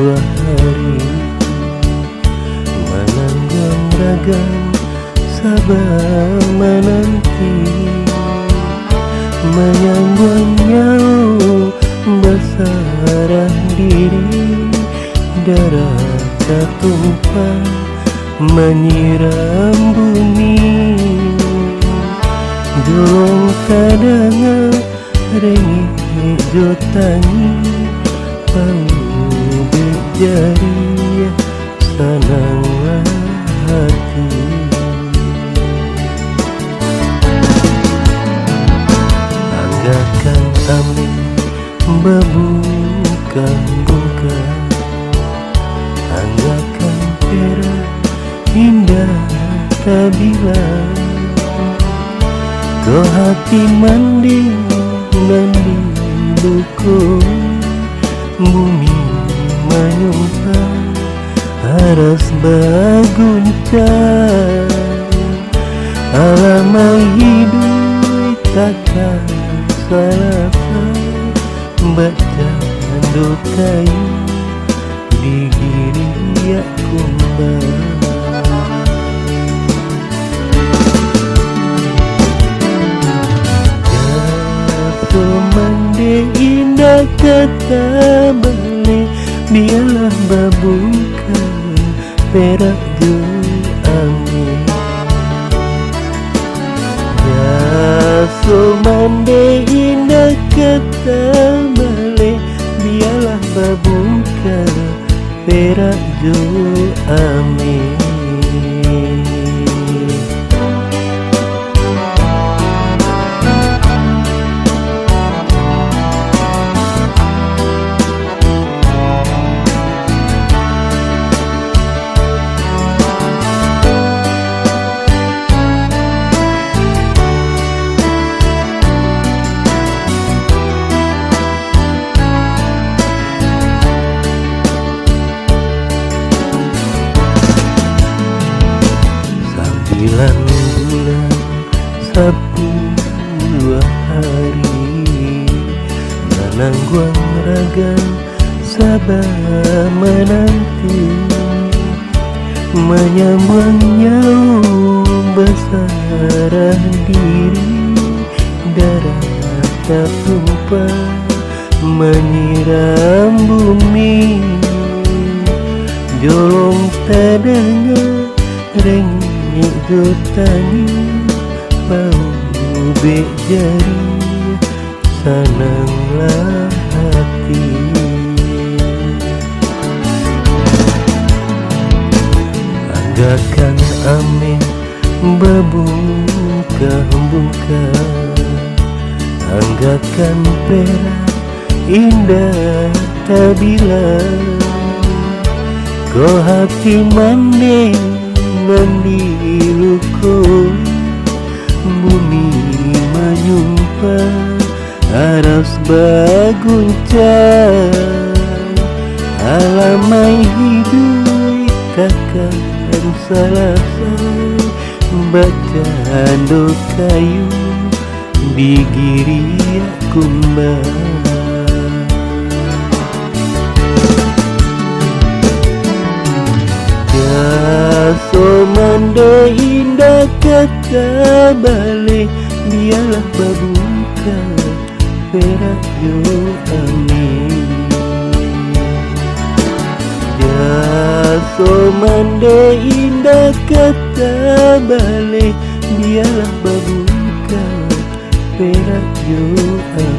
dua hari menanggung ragam sabar menanti menyambut nyawa bersarah diri darah tertumpah menyiram bumi dorong kadangan rengit jotangi pau berjari senanglah hati anggakan amin berbuka-buka anggakan perak indah tak bilang kau hati mandi luku bumi menyumpah harus berguncang alamai hidup takkan selasa baca kayu di diri aku mandi indah kata balik biarlah berbuka perak ju angin so mandi indah kata balik biarlah berbuka perak ju amin Bulan 10 hari menanggung ragam sabar menanti menyambut nyawa bersarah diri darah tertumpah menyiram bumi jolong terdengar rengit jotangi pau berjari senanglah hati anggakan amin berbuka-buka anggakan perak indah tak bilang kau hati mandi luku bumi menyumpah harus berguncang alamai hidup takkan selasa baca kayu di giri kumbang so mandi indah kata balik biarlah berbuka perak ju amin so mandi indah kata balik biarlah berbuka perak ju amin